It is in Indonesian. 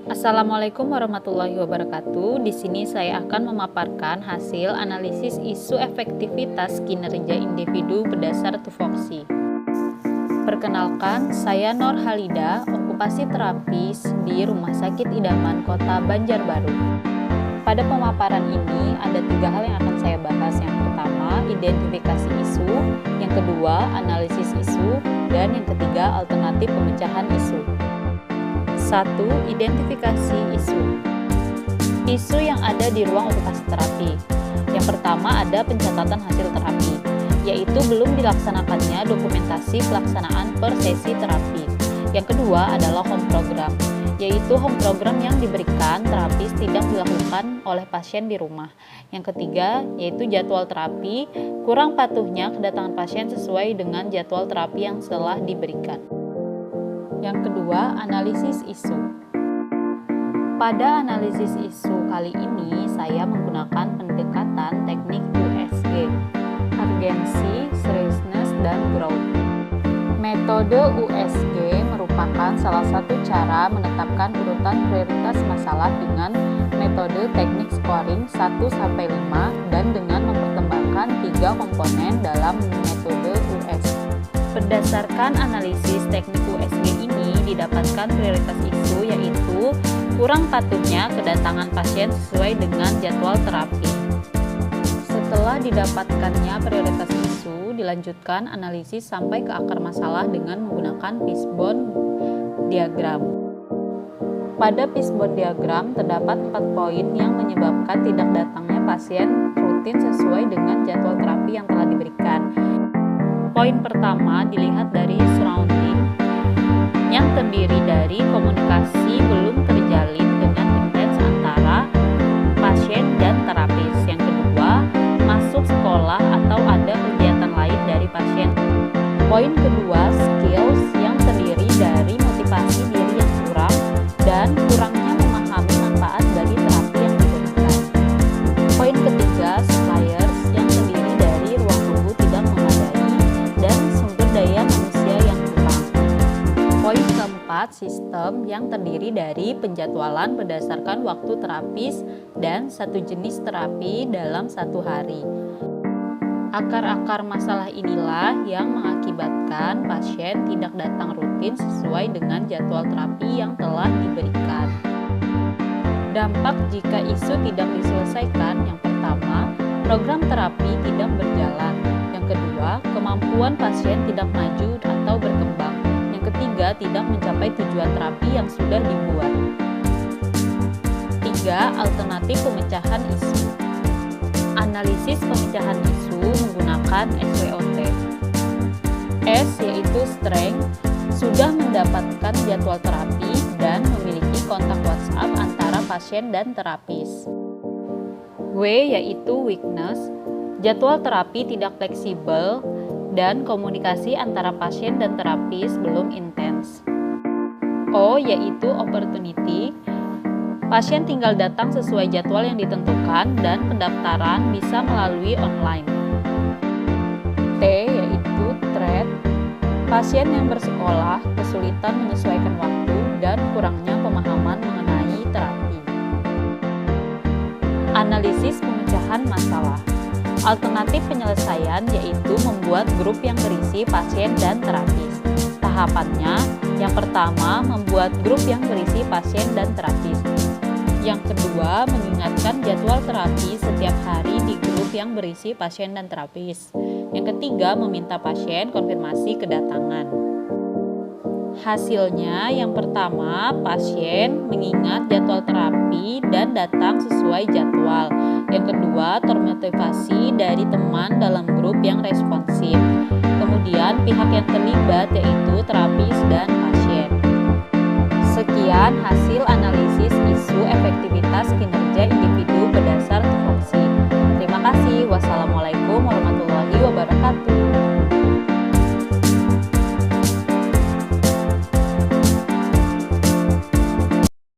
Assalamualaikum warahmatullahi wabarakatuh. Di sini saya akan memaparkan hasil analisis isu efektivitas kinerja individu berdasar tupoksi. Perkenalkan, saya Nur Halida, okupasi terapis di Rumah Sakit Idaman Kota Banjarbaru. Pada pemaparan ini ada 3 hal yang akan saya bahas. Yang pertama, identifikasi isu, yang kedua, analisis isu, dan yang ketiga, alternatif pemecahan isu. 1. Identifikasi isu. Isu yang ada di ruang okupasi terapi. Yang pertama ada pencatatan hasil terapi, yaitu belum dilaksanakannya dokumentasi pelaksanaan per sesi terapi. Yang kedua adalah home program, yaitu home program yang diberikan terapis tidak dilakukan oleh pasien di rumah. Yang ketiga yaitu jadwal terapi, kurang patuhnya kedatangan pasien sesuai dengan jadwal terapi yang telah diberikan. Yang kedua, analisis isu. Pada analisis isu kali ini, saya menggunakan pendekatan teknik USG, urgency, seriousness, dan growth. Metode USG merupakan salah satu cara menetapkan urutan prioritas masalah dengan metode teknik scoring 1-5 dan dengan mempertimbangkan 3 komponen dalam metode USG. Berdasarkan analisis teknik USG ini didapatkan prioritas isu yaitu kurang patuhnya kedatangan pasien sesuai dengan jadwal terapi. Setelah didapatkannya prioritas isu, dilanjutkan analisis sampai ke akar masalah dengan menggunakan fishbone diagram. Pada fishbone diagram terdapat 4 poin yang menyebabkan tidak datangnya pasien rutin sesuai dengan jadwal terapi yang telah diberikan. Poin pertama dilihat dari surrounding yang terdiri dari komunikasi belum terjalin dengan intens antara pasien dan terapis. Yang kedua, masuk sekolah atau ada kegiatan lain dari pasien. Poin kedua, skills yang terdiri dari motivasi diri yang kurang dan kurangnya memahami manfaat dari terapi yang diberikan. Poin ketiga, suppliers yang terdiri dari ruang tunggu tidak memadai dan sumber daya manusia yang kurang. Poin keempat, sistem yang terdiri dari penjadwalan berdasarkan waktu terapis dan satu jenis terapi dalam satu hari. Akar-akar masalah inilah yang mengakibatkan pasien tidak datang rutin sesuai dengan jadwal terapi yang telah diberikan. Dampak jika isu tidak diselesaikan, yang pertama, program terapi tidak berjalan. Yang kedua, kemampuan pasien tidak maju atau berkembang. Yang ketiga, tidak mencapai tujuan terapi yang sudah dibuat. 3. Alternatif pemecahan isu. Analisis pemecahan isu menggunakan SWOT. S yaitu strength, sudah mendapatkan jadwal terapi dan memiliki kontak WhatsApp antara pasien dan terapis. W yaitu weakness, jadwal terapi tidak fleksibel dan komunikasi antara pasien dan terapis belum intens. O yaitu opportunity, pasien tinggal datang sesuai jadwal yang ditentukan dan pendaftaran bisa melalui online. T yaitu threat, pasien yang bersekolah kesulitan menyesuaikan waktu dan kurangnya pemahaman mengenai terapi. Analisis pemecahan masalah. Alternatif penyelesaian yaitu membuat grup yang berisi pasien dan terapis. Tahapannya, yang pertama membuat grup yang berisi pasien dan terapis. Yang kedua, mengingatkan jadwal terapi setiap hari di grup yang berisi pasien dan terapis. Yang ketiga, meminta pasien konfirmasi kedatangan. Hasilnya, yang pertama, pasien mengingat jadwal terapi dan datang sesuai jadwal. Yang kedua, termotivasi dari teman dalam grup yang responsif. Kemudian, pihak yang terlibat yaitu terapis dan pasien. Sekian hasil analisis isu efektivitas kinerja individu